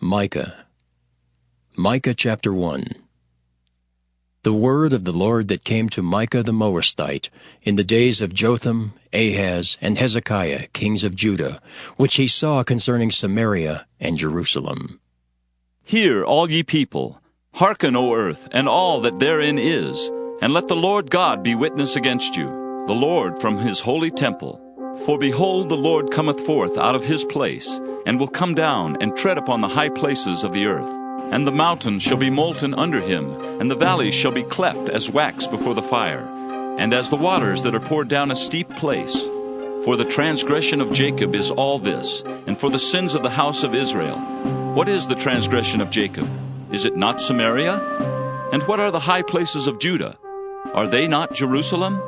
Micah. Micah Chapter 1. The word of the Lord that came to Micah the Moabite in the days of Jotham, Ahaz, and Hezekiah, kings of Judah, which he saw concerning Samaria and Jerusalem. Hear, all ye people, hearken, O earth, and all that therein is, and let the Lord God be witness against you, the Lord from his holy temple. For behold, the Lord cometh forth out of his place, and will come down and tread upon the high places of the earth. And the mountains shall be molten under him, and the valleys shall be cleft as wax before the fire, and as the waters that are poured down a steep place. For the transgression of Jacob is all this, and for the sins of the house of Israel. What is the transgression of Jacob? Is it not Samaria? And what are the high places of Judah? Are they not Jerusalem?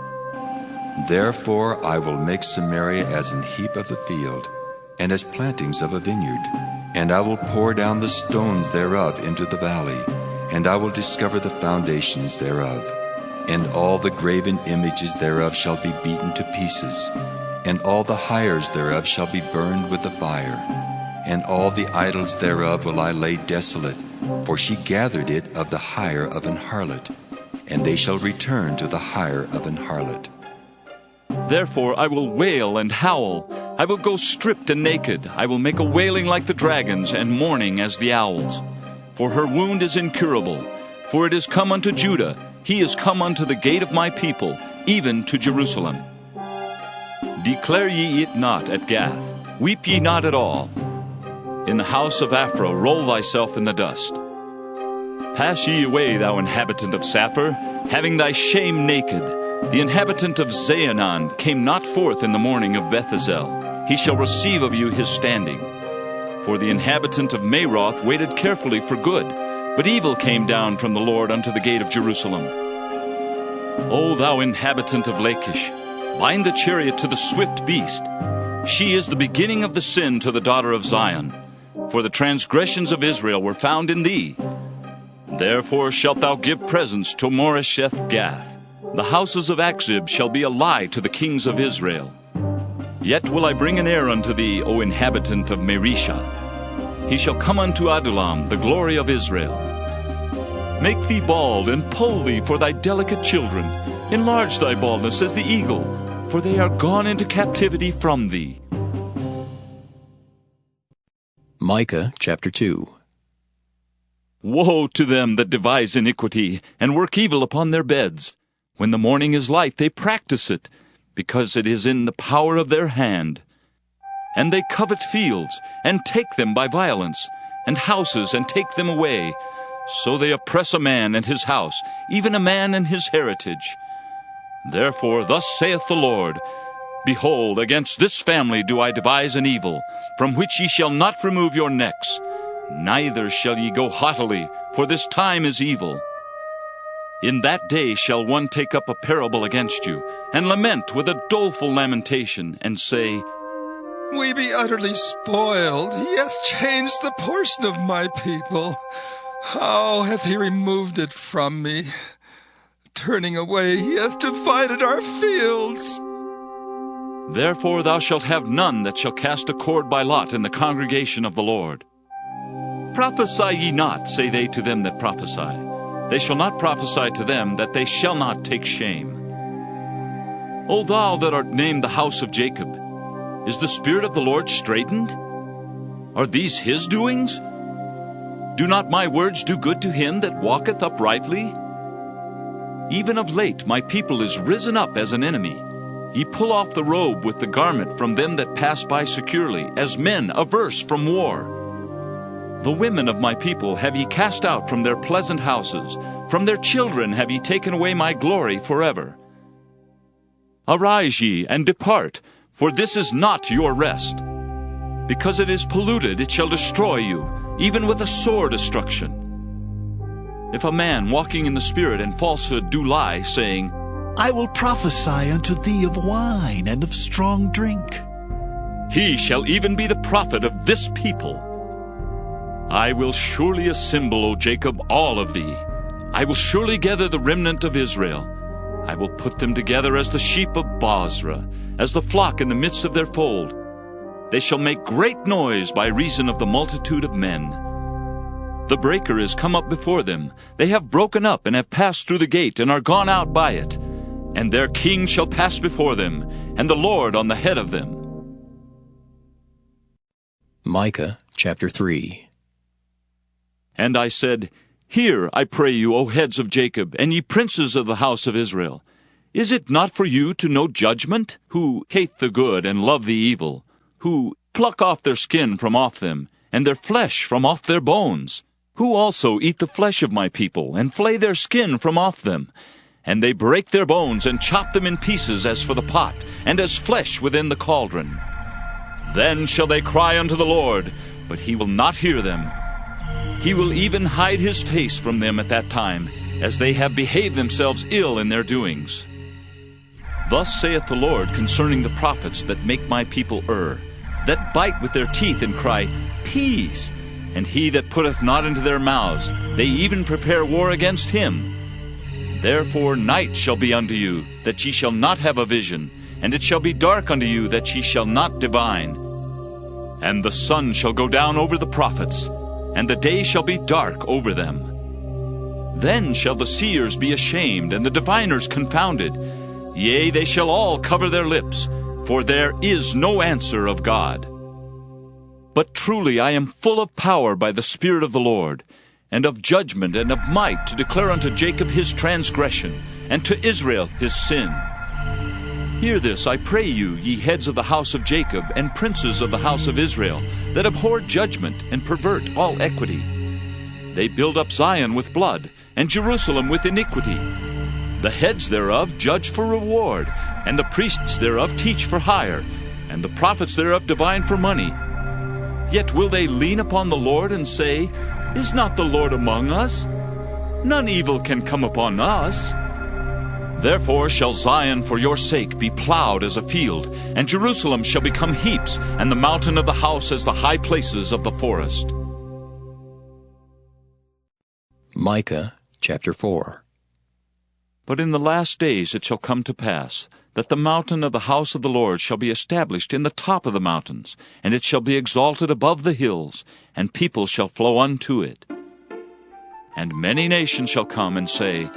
Therefore I will make Samaria as an heap of the field, and as plantings of a vineyard. And I will pour down the stones thereof into the valley, and I will discover the foundations thereof. And all the graven images thereof shall be beaten to pieces, and all the hires thereof shall be burned with the fire. And all the idols thereof will I lay desolate, for she gathered it of the hire of an harlot, and they shall return to the hire of an harlot. Therefore I will wail and howl. I will go stripped and naked. I will make a wailing like the dragons, and mourning as the owls. For her wound is incurable. For it is come unto Judah. He is come unto the gate of my people, even to Jerusalem. Declare ye it not at Gath. Weep ye not at all. In the house of Aphra roll thyself in the dust. Pass ye away, thou inhabitant of Saphir, having thy shame naked. The inhabitant of Zaanan came not forth in the morning of Bethesel. He shall receive of you his standing. For the inhabitant of Maroth waited carefully for good, but evil came down from the Lord unto the gate of Jerusalem. O thou inhabitant of Lachish, bind the chariot to the swift beast. She is the beginning of the sin to the daughter of Zion. For the transgressions of Israel were found in thee. Therefore shalt thou give presents to Moresheth Gath. The houses of Achzib shall be a lie to the kings of Israel. Yet will I bring an heir unto thee, O inhabitant of Mareshah. He shall come unto Adullam, the glory of Israel. Make thee bald, and poll thee for thy delicate children. Enlarge thy baldness as the eagle, for they are gone into captivity from thee. Micah Chapter 2. Woe to them that devise iniquity, and work evil upon their beds. When the morning is light, they practice it, because it is in the power of their hand. And they covet fields, and take them by violence, and houses, and take them away. So they oppress a man and his house, even a man and his heritage. Therefore thus saith the Lord, Behold, against this family do I devise an evil, from which ye shall not remove your necks, neither shall ye go haughtily, for this time is evil. In that day shall one take up a parable against you, and lament with a doleful lamentation, and say, We be utterly spoiled. He hath changed the portion of my people. How hath he removed it from me? Turning away, he hath divided our fields. Therefore thou shalt have none that shall cast a cord by lot in the congregation of the Lord. Prophesy ye not, say they to them that prophesy. They shall not prophesy to them, that they shall not take shame. O thou that art named the house of Jacob, is the Spirit of the Lord straitened? Are these his doings? Do not my words do good to him that walketh uprightly? Even of late my people is risen up as an enemy. Ye pull off the robe with the garment from them that pass by securely, as men averse from war. The women of my people have ye cast out from their pleasant houses. From their children have ye taken away my glory forever. Arise ye, and depart, for this is not your rest. Because it is polluted, it shall destroy you, even with a sore destruction. If a man walking in the Spirit and falsehood do lie, saying, I will prophesy unto thee of wine and of strong drink, he shall even be the prophet of this people. I will surely assemble, O Jacob, all of thee. I will surely gather the remnant of Israel. I will put them together as the sheep of Bozrah, as the flock in the midst of their fold. They shall make great noise by reason of the multitude of men. The breaker is come up before them. They have broken up and have passed through the gate and are gone out by it. And their king shall pass before them, and the Lord on the head of them. Micah Chapter 3. And I said, Hear, I pray you, O heads of Jacob, and ye princes of the house of Israel. Is it not for you to know judgment, who hate the good and love the evil, who pluck off their skin from off them, and their flesh from off their bones, who also eat the flesh of my people, and flay their skin from off them? And they break their bones, and chop them in pieces as for the pot, and as flesh within the cauldron. Then shall they cry unto the Lord, but he will not hear them. He will even hide his face from them at that time, as they have behaved themselves ill in their doings. Thus saith the Lord concerning the prophets that make my people err, that bite with their teeth and cry, Peace! And he that putteth not into their mouths, they even prepare war against him. Therefore night shall be unto you, that ye shall not have a vision, and it shall be dark unto you, that ye shall not divine. And the sun shall go down over the prophets, and the day shall be dark over them. Then shall the seers be ashamed, and the diviners confounded. Yea, they shall all cover their lips, for there is no answer of God. But truly I am full of power by the Spirit of the Lord, and of judgment and of might, to declare unto Jacob his transgression, and to Israel his sin. Hear this, I pray you, ye heads of the house of Jacob, and princes of the house of Israel, that abhor judgment, and pervert all equity. They build up Zion with blood, and Jerusalem with iniquity. The heads thereof judge for reward, and the priests thereof teach for hire, and the prophets thereof divine for money. Yet will they lean upon the Lord and say, Is not the Lord among us? None evil can come upon us. Therefore shall Zion for your sake be plowed as a field, and Jerusalem shall become heaps, and the mountain of the house as the high places of the forest. Micah Chapter 4. But in the last days it shall come to pass, that the mountain of the house of the Lord shall be established in the top of the mountains, and it shall be exalted above the hills, and people shall flow unto it. And many nations shall come and say,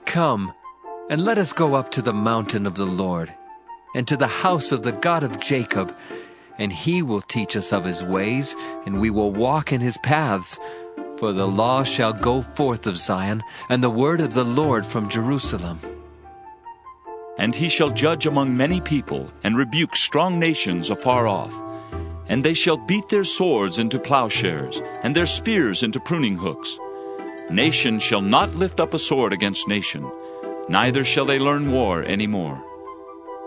Come, and let us go up to the mountain of the Lord, and to the house of the God of Jacob, and he will teach us of his ways, and we will walk in his paths. For the law shall go forth of Zion, and the word of the Lord from Jerusalem. And he shall judge among many people, and rebuke strong nations afar off. And they shall beat their swords into plowshares, and their spears into pruning hooks. Nation shall not lift up a sword against nation, neither shall they learn war any more.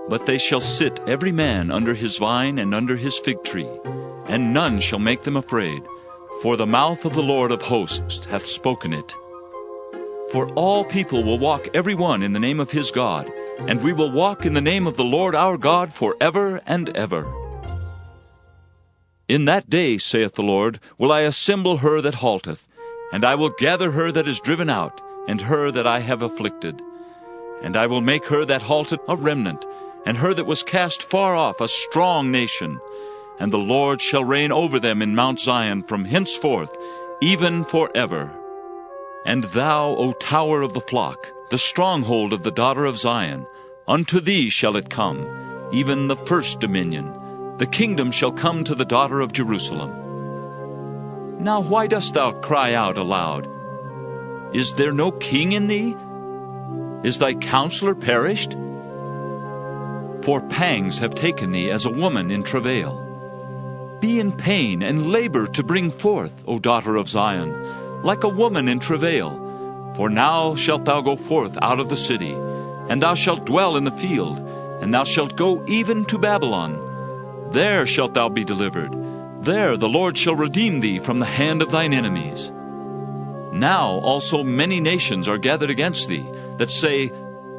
But they shall sit every man under his vine and under his fig tree, and none shall make them afraid. For the mouth of the Lord of hosts hath spoken it. For all people will walk every one in the name of his God, and we will walk in the name of the Lord our God forever and ever. In that day, saith the Lord, will I assemble her that halteth, and I will gather her that is driven out, and her that I have afflicted. And I will make her that halted a remnant, and her that was cast far off a strong nation. And the Lord shall reign over them in Mount Zion from henceforth, even forever. And thou, O tower of the flock, the stronghold of the daughter of Zion, unto thee shall it come, even the first dominion. The kingdom shall come to the daughter of Jerusalem. Now why dost thou cry out aloud? Is there no king in thee? Is thy counselor perished? For pangs have taken thee as a woman in travail. Be in pain and labor to bring forth, O daughter of Zion, like a woman in travail. For now shalt thou go forth out of the city, and thou shalt dwell in the field, and thou shalt go even to Babylon. There shalt thou be delivered. There the Lord shall redeem thee from the hand of thine enemies. Now also many nations are gathered against thee, that say,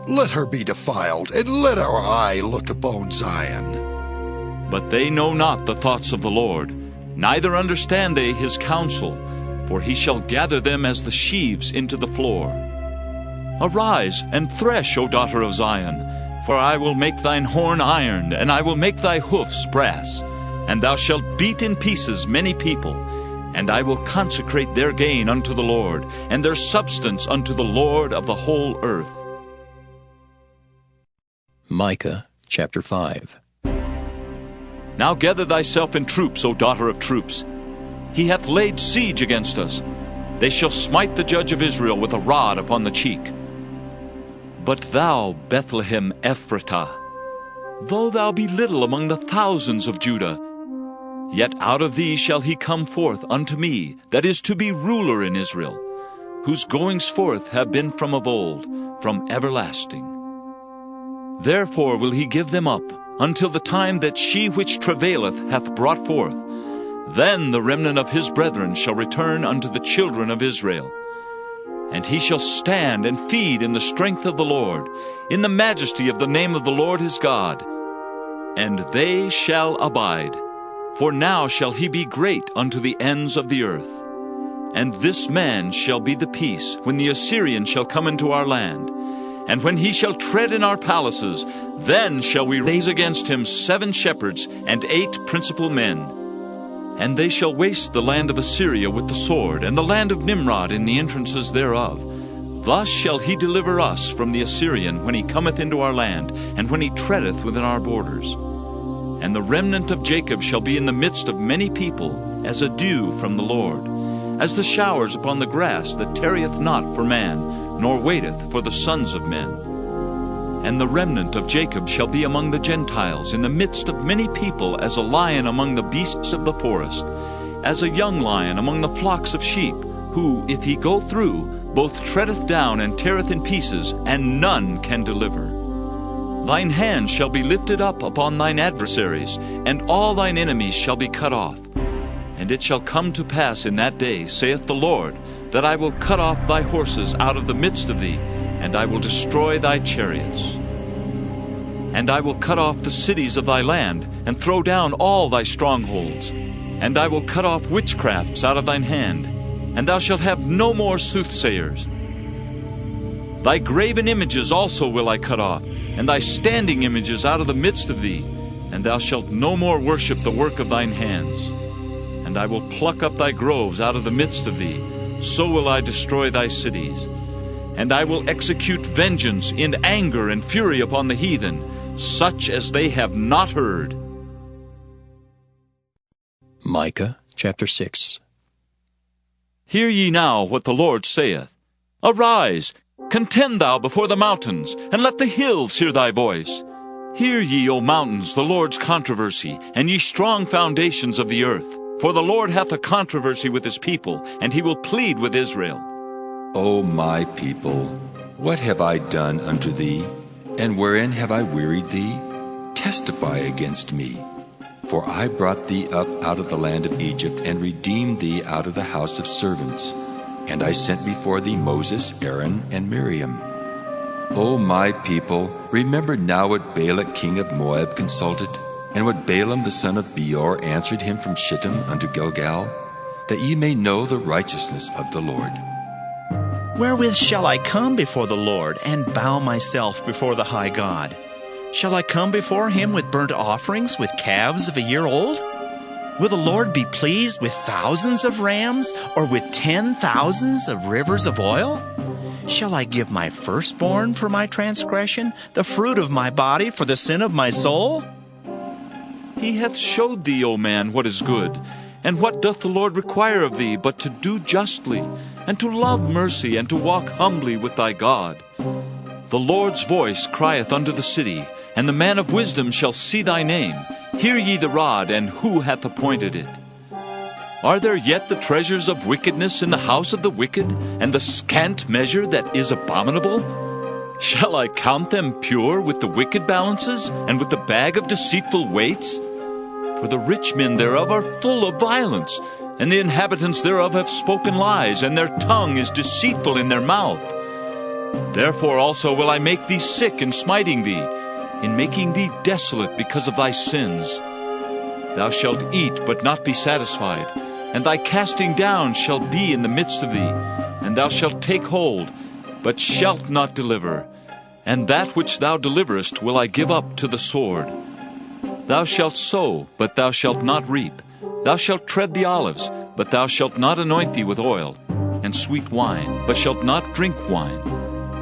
Let her be defiled, and let our eye look upon Zion. But they know not the thoughts of the Lord, neither understand they his counsel, for he shall gather them as the sheaves into the floor. Arise and thresh, O daughter of Zion, for I will make thine horn iron, and I will make thy hoofs brass. And thou shalt beat in pieces many people, And I will consecrate their gain unto the Lord, and their substance unto the Lord of the whole earth. Micah Chapter 5. Now gather thyself in troops, O daughter of troops. He hath laid siege against us. They shall smite the judge of Israel with a rod upon the cheek. But thou, Bethlehem Ephratah, though thou be little among the thousands of Judah, yet out of thee shall he come forth unto me, that is to be ruler in Israel, whose goings forth have been from of old, from everlasting. Therefore will he give them up, until the time that she which travaileth hath brought forth. Then the remnant of his brethren shall return unto the children of Israel. And he shall stand and feed in the strength of the Lord, in the majesty of the name of the Lord his God. And they shall abide, for now shall he be great unto the ends of the earth. And this man shall be the peace, when the Assyrian shall come into our land. And when he shall tread in our palaces, then shall we raise against him 7 shepherds and 8 principal men. And they shall waste the land of Assyria with the sword, and the land of Nimrod in the entrances thereof. Thus shall he deliver us from the Assyrian when he cometh into our land, and when he treadeth within our borders. And the remnant of Jacob shall be in the midst of many people, as a dew from the Lord, as the showers upon the grass that tarrieth not for man, nor waiteth for the sons of men. And the remnant of Jacob shall be among the Gentiles, in the midst of many people, as a lion among the beasts of the forest, as a young lion among the flocks of sheep, who, if he go through, both treadeth down and teareth in pieces, and none can deliver. Thine hand shall be lifted up upon thine adversaries, and all thine enemies shall be cut off. And it shall come to pass in that day, saith the Lord, that I will cut off thy horses out of the midst of thee, and I will destroy thy chariots. And I will cut off the cities of thy land, and throw down all thy strongholds. And I will cut off witchcrafts out of thine hand, and thou shalt have no more soothsayers. Thy graven images also will I cut off, and thy standing images out of the midst of thee, and thou shalt no more worship the work of thine hands. And I will pluck up thy groves out of the midst of thee, so will I destroy thy cities. And I will execute vengeance in anger and fury upon the heathen, such as they have not heard. Micah Chapter 6. Hear ye now what the Lord saith. Arise, contend thou before the mountains, and let the hills hear thy voice. Hear ye, O mountains, the Lord's controversy, and ye strong foundations of the earth. For the Lord hath a controversy with his people, and he will plead with Israel. O my people, what have I done unto thee? And wherein have I wearied thee? Testify against me. For I brought thee up out of the land of Egypt, and redeemed thee out of the house of servants. And I sent before thee Moses, Aaron, and Miriam. O my people, remember now what Balak king of Moab consulted, and what Balaam the son of Beor answered him from Shittim unto Gilgal, that ye may know the righteousness of the Lord. Wherewith shall I come before the Lord, and bow myself before the high God? Shall I come before him with burnt offerings, with calves of a year old? Will the Lord be pleased with thousands of rams, or with 10,000s of rivers of oil? Shall I give my firstborn for my transgression, the fruit of my body for the sin of my soul? He hath showed thee, O man, what is good. And what doth the Lord require of thee, but to do justly, and to love mercy, and to walk humbly with thy God? The Lord's voice crieth unto the city, and the man of wisdom shall see thy name. Hear ye the rod, and who hath appointed it? Are there yet the treasures of wickedness in the house of the wicked, and the scant measure that is abominable? Shall I count them pure with the wicked balances, and with the bag of deceitful weights? For the rich men thereof are full of violence, and the inhabitants thereof have spoken lies, and their tongue is deceitful in their mouth. Therefore also will I make thee sick in smiting thee, in making thee desolate because of thy sins. Thou shalt eat, but not be satisfied, and thy casting down shall be in the midst of thee, and thou shalt take hold, but shalt not deliver. And that which thou deliverest will I give up to the sword. Thou shalt sow, but thou shalt not reap. Thou shalt tread the olives, But thou shalt not anoint thee with oil and sweet wine, but shalt not drink wine.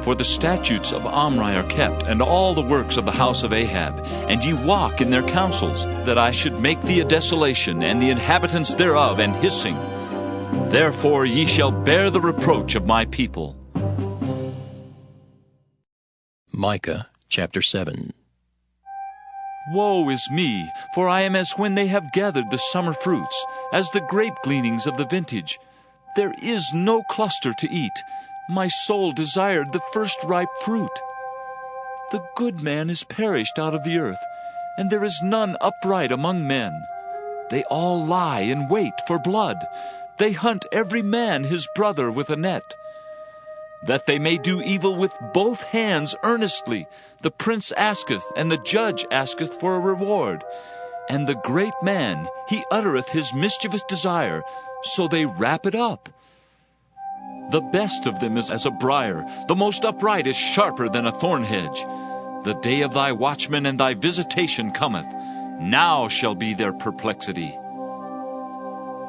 For the statutes of Omri are kept, and all the works of the house of Ahab, and ye walk in their counsels, that I should make thee a desolation, and the inhabitants thereof an hissing. Therefore ye shall bear the reproach of my people. Micah Chapter 7. Woe is me, for I am as when they have gathered the summer fruits, as the grape gleanings of the vintage. There is no cluster to eat. My soul desired the first ripe fruit. The good man is perished out of the earth, and there is none upright among men. They all lie in wait for blood. They hunt every man his brother with a net. That they may do evil with both hands earnestly, the prince asketh, and the judge asketh for a reward. And the great man, he uttereth his mischievous desire, so they wrap it up. The best of them is as a briar, the most upright is sharper than a thorn hedge. The day of thy watchman and thy visitation cometh. Now shall be their perplexity.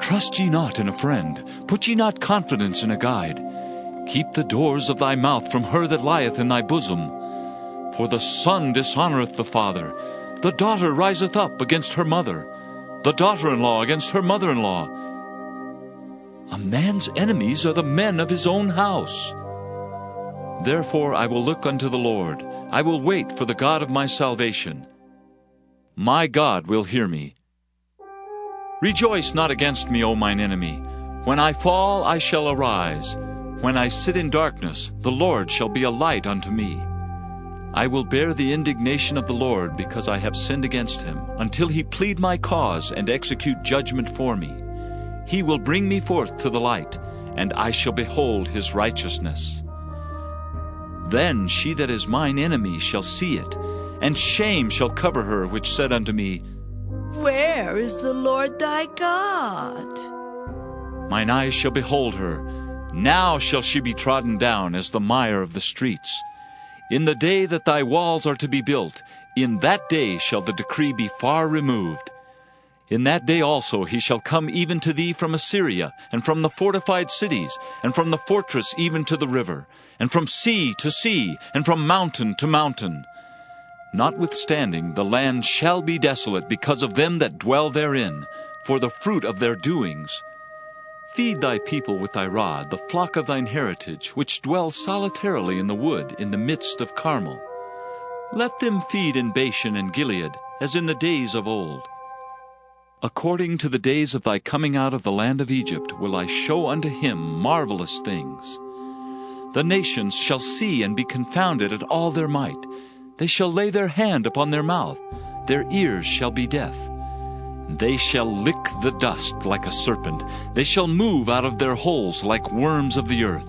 Trust ye not in a friend, put ye not confidence in a guide. Keep the doors of thy mouth from her that lieth in thy bosom. For the son dishonoureth the father, the daughter riseth up against her mother, the daughter-in-law against her mother-in-law. A man's enemies are the men of his own house. Therefore I will look unto the Lord, I will wait for the God of my salvation. My God will hear me. Rejoice not against me, O mine enemy. When I fall, I shall arise. When I sit in darkness, the Lord shall be a light unto me. I will bear the indignation of the Lord, because I have sinned against him, until he plead my cause and execute judgment for me. He will bring me forth to the light, and I shall behold his righteousness. Then she that is mine enemy shall see it, and shame shall cover her which said unto me, Where is the Lord thy God? Mine eyes shall behold her. Now shall she be trodden down as the mire of the streets. In the day that thy walls are to be built, in that day shall the decree be far removed. In that day also he shall come even to thee from Assyria, and from the fortified cities, and from the fortress even to the river, and from sea to sea, and from mountain to mountain. Notwithstanding, the land shall be desolate because of them that dwell therein, for the fruit of their doings. Feed thy people with thy rod, the flock of thine heritage, which dwell solitarily in the wood, in the midst of Carmel. Let them feed in Bashan and Gilead, as in the days of old. According to the days of thy coming out of the land of Egypt will I show unto him marvelous things. The nations shall see and be confounded at all their might. They shall lay their hand upon their mouth, their ears shall be deaf. They shall lick the dust like a serpent. They shall move out of their holes like worms of the earth.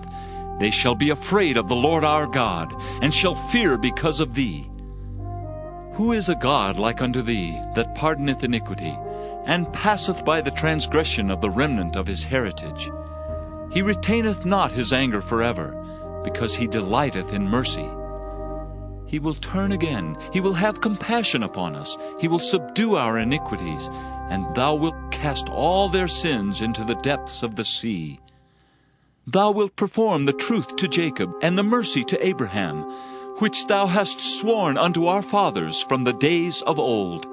They shall be afraid of the Lord our God, and shall fear because of thee. Who is a God like unto thee, that pardoneth iniquity, and passeth by the transgression of the remnant of his heritage? He retaineth not his anger forever, because he delighteth in mercy. He will turn again, he will have compassion upon us, he will subdue our iniquities, and thou wilt cast all their sins into the depths of the sea. Thou wilt perform the truth to Jacob, and the mercy to Abraham, which thou hast sworn unto our fathers from the days of old,